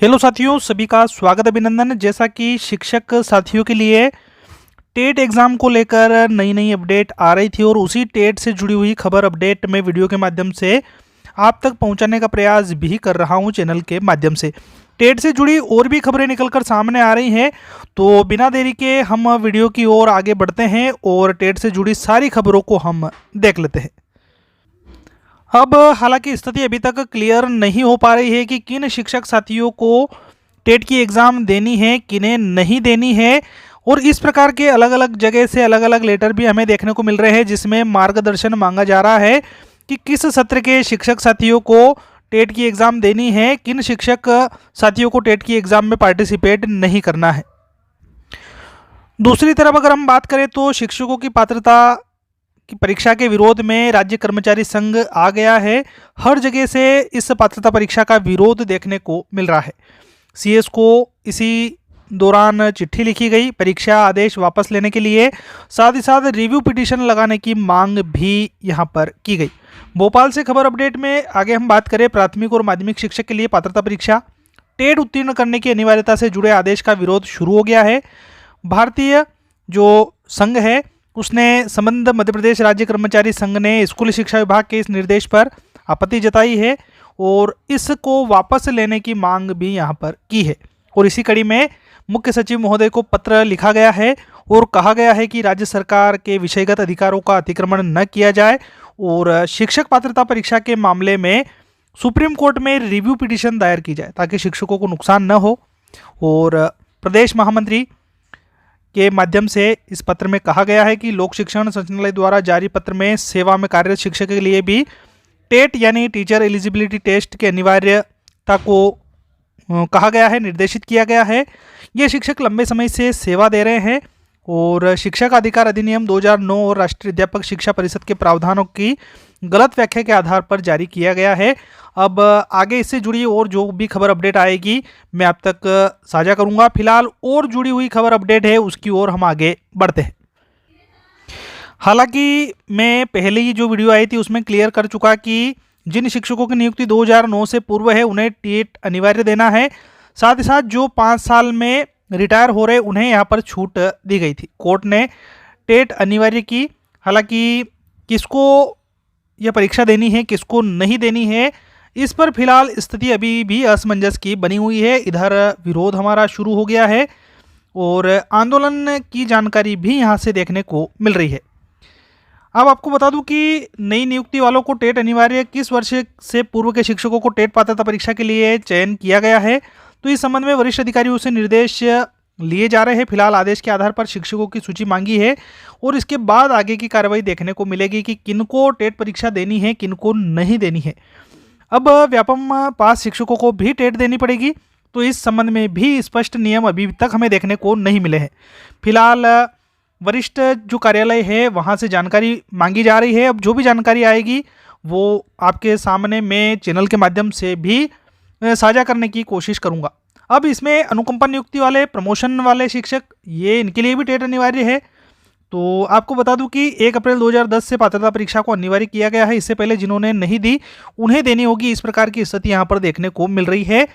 Hello साथियों, सभी का स्वागत अभिनंदन। जैसा कि शिक्षक साथियों के लिए टेट एग्ज़ाम को लेकर नई नई अपडेट आ रही थी और उसी टेट से जुड़ी हुई खबर अपडेट मैं वीडियो के माध्यम से आप तक पहुंचाने का प्रयास भी कर रहा हूं चैनल के माध्यम से। टेट से जुड़ी और भी खबरें निकलकर सामने आ रही हैं, तो बिना देरी के हम वीडियो की ओर आगे बढ़ते हैं और टेट से जुड़ी सारी खबरों को हम देख लेते हैं। अब हालांकि स्थिति अभी तक क्लियर नहीं हो पा रही है कि किन शिक्षक साथियों को टेट की एग्ज़ाम देनी है, किन्हें नहीं देनी है, और इस प्रकार के अलग अलग जगह से अलग अलग लेटर भी हमें देखने को मिल रहे हैं जिसमें मार्गदर्शन मांगा जा रहा है कि किस सत्र के शिक्षक साथियों को टेट की एग्ज़ाम देनी है, किन शिक्षक साथियों को टेट की एग्ज़ाम में पार्टिसिपेट नहीं करना है। दूसरी तरफ अगर हम बात करें तो शिक्षकों की पात्रता की परीक्षा के विरोध में राज्य कर्मचारी संघ आ गया है। हर जगह से इस पात्रता परीक्षा का विरोध देखने को मिल रहा है। सीएस को इसी दौरान चिट्ठी लिखी गई परीक्षा आदेश वापस लेने के लिए, साथ ही साथ रिव्यू पिटीशन लगाने की मांग भी यहां पर की गई। भोपाल से खबर अपडेट में आगे हम बात करें, प्राथमिक और माध्यमिक शिक्षक के लिए पात्रता परीक्षा टेट उत्तीर्ण करने की अनिवार्यता से जुड़े आदेश का विरोध शुरू हो गया है। भारतीय जो संघ है उसने संबंध मध्य प्रदेश राज्य कर्मचारी संघ ने स्कूल शिक्षा विभाग के इस निर्देश पर आपत्ति जताई है और इसको वापस लेने की मांग भी यहां पर की है। और इसी कड़ी में मुख्य सचिव महोदय को पत्र लिखा गया है और कहा गया है कि राज्य सरकार के विषयगत अधिकारों का अतिक्रमण न किया जाए और शिक्षक पात्रता परीक्षा के मामले में सुप्रीम कोर्ट में रिव्यू पिटीशन दायर की जाए ताकि शिक्षकों को नुकसान न हो। और प्रदेश महामंत्री के माध्यम से इस पत्र में कहा गया है कि लोक शिक्षण संचालनालय द्वारा जारी पत्र में सेवा में कार्यरत शिक्षक के लिए भी टेट यानी टीचर एलिजिबिलिटी टेस्ट की अनिवार्यता को कहा गया है, निर्देशित किया गया है। ये शिक्षक लंबे समय से सेवा दे रहे हैं और शिक्षक अधिकार अधिनियम 2009 और राष्ट्रीय अध्यापक शिक्षा परिषद के प्रावधानों की गलत व्याख्या के आधार पर जारी किया गया है। अब आगे इससे जुड़ी और जो भी खबर अपडेट आएगी मैं आप तक साझा करूंगा। फिलहाल और जुड़ी हुई खबर अपडेट है उसकी ओर हम आगे बढ़ते हैं। हालांकि मैं पहले ही जो वीडियो आई थी उसमें क्लियर कर चुका कि जिन शिक्षकों की नियुक्ति 2009 से पूर्व है उन्हें टेट अनिवार्य देना है। साथ ही साथ जो 5 साल में रिटायर हो रहे उन्हें यहाँ पर छूट दी गई थी। कोर्ट ने टेट अनिवार्य की। हालांकि किसको यह परीक्षा देनी है किसको नहीं देनी है इस पर फिलहाल स्थिति अभी भी असमंजस की बनी हुई है। इधर विरोध हमारा शुरू हो गया है और आंदोलन की जानकारी भी यहाँ से देखने को मिल रही है। अब आपको बता दूं कि नई नियुक्ति वालों को टेट अनिवार्य किस वर्ष से पूर्व के शिक्षकों को टेट पात्रता परीक्षा के लिए चयन किया गया है, तो इस संबंध में वरिष्ठ अधिकारियों से निर्देश लिए जा रहे हैं। फिलहाल आदेश के आधार पर शिक्षकों की सूची मांगी है और इसके बाद आगे की कार्रवाई देखने को मिलेगी कि किनको टेट परीक्षा देनी है किनको नहीं देनी है। अब व्यापम पास शिक्षकों को भी टेट देनी पड़ेगी, तो इस संबंध में भी स्पष्ट नियम अभी तक हमें देखने को नहीं मिले हैं। फिलहाल वरिष्ठ जो कार्यालय है वहाँ से जानकारी मांगी जा रही है। अब जो भी जानकारी आएगी वो आपके सामने मैं चैनल के माध्यम से भी साझा करने की कोशिश करूँगा। अब इसमें अनुकंपा नियुक्ति वाले प्रमोशन वाले शिक्षक ये इनके लिए भी टेट अनिवार्य है। तो आपको बता दूं कि 1 अप्रैल 2010 से पात्रता परीक्षा को अनिवार्य किया गया है। इससे पहले जिन्होंने नहीं दी उन्हें देनी होगी। इस प्रकार की स्थिति यहाँ पर देखने को मिल रही है।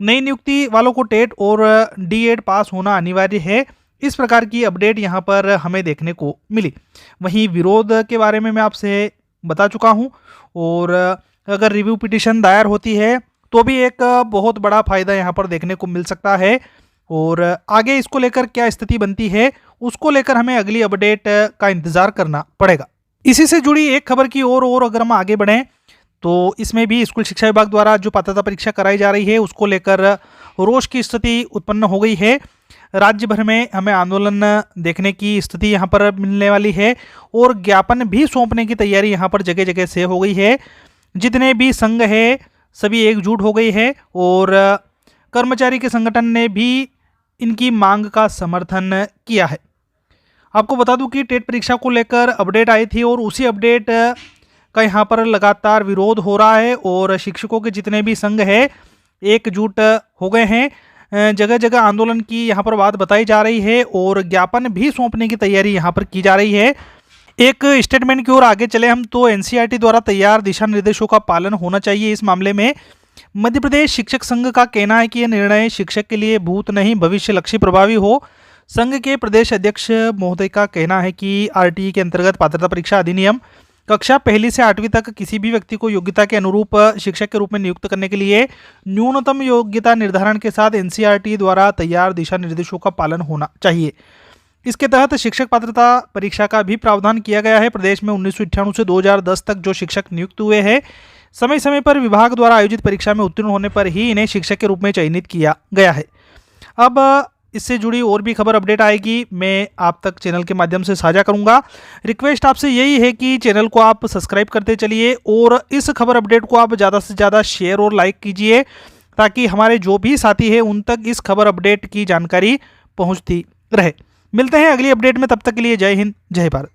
नई नियुक्ति वालों को टेट और D.Ed पास होना अनिवार्य है। इस प्रकार की अपडेट यहाँ पर हमें देखने को मिली। वहीं विरोध के बारे में मैं आपसे बता चुका हूँ और अगर रिव्यू पिटीशन दायर होती है तो भी एक बहुत बड़ा फायदा यहाँ पर देखने को मिल सकता है और आगे इसको लेकर क्या स्थिति बनती है उसको लेकर हमें अगली अपडेट का इंतजार करना पड़ेगा। इसी से जुड़ी एक खबर की और अगर हम आगे बढ़ें तो इसमें भी स्कूल शिक्षा विभाग द्वारा जो पात्रता परीक्षा कराई जा रही है उसको लेकर रोष की स्थिति उत्पन्न हो गई है। राज्य भर में हमें आंदोलन देखने की स्थिति यहाँ पर मिलने वाली है और ज्ञापन भी सौंपने की तैयारी यहाँ पर जगह जगह से हो गई है। जितने भी संघ है सभी एकजुट हो गई है और कर्मचारी के संगठन ने भी इनकी मांग का समर्थन किया है। आपको बता दूं कि टेट परीक्षा को लेकर अपडेट आई थी और उसी अपडेट का यहाँ पर लगातार विरोध हो रहा है और शिक्षकों के जितने भी संघ है एकजुट हो गए हैं। जगह जगह आंदोलन की यहाँ पर बात बताई जा रही है और ज्ञापन भी सौंपने की तैयारी यहाँ पर की जा रही है। एक स्टेटमेंट की ओर आगे चले हम तो एनसीईआरटी द्वारा तैयार दिशा निर्देशों का पालन होना चाहिए इस मामले में। मध्य प्रदेश शिक्षक संघ का कहना है कि यह निर्णय शिक्षक के लिए भूत नहीं भविष्य लक्ष्य प्रभावी हो। संघ के प्रदेश अध्यक्ष महोदय का कहना है कि आरटीई के अंतर्गत पात्रता परीक्षा अधिनियम कक्षा पहली से 8वीं तक किसी भी व्यक्ति को योग्यता के अनुरूप शिक्षक के रूप में नियुक्त करने के लिए न्यूनतम योग्यता निर्धारण के साथ एनसीईआरटी द्वारा तैयार दिशा निर्देशों का पालन होना चाहिए। इसके तहत शिक्षक पात्रता परीक्षा का भी प्रावधान किया गया है। प्रदेश में 1998 से 2010 तक जो शिक्षक नियुक्त हुए हैं, समय समय पर विभाग द्वारा आयोजित परीक्षा में उत्तीर्ण होने पर ही इन्हें शिक्षक के रूप में चयनित किया गया है। अब इससे जुड़ी और भी खबर अपडेट आएगी, मैं आप तक चैनल के माध्यम से साझा करूंगा। रिक्वेस्ट आपसे यही है कि चैनल को आप सब्सक्राइब करते चलिए और इस खबर अपडेट को आप ज़्यादा से ज़्यादा शेयर और लाइक कीजिए, ताकि हमारे जो भी साथी हैं उन तक इस खबर अपडेट की जानकारी पहुंचती रहे। मिलते हैं अगली अपडेट में, तब तक के लिए जय हिंद जय भारत।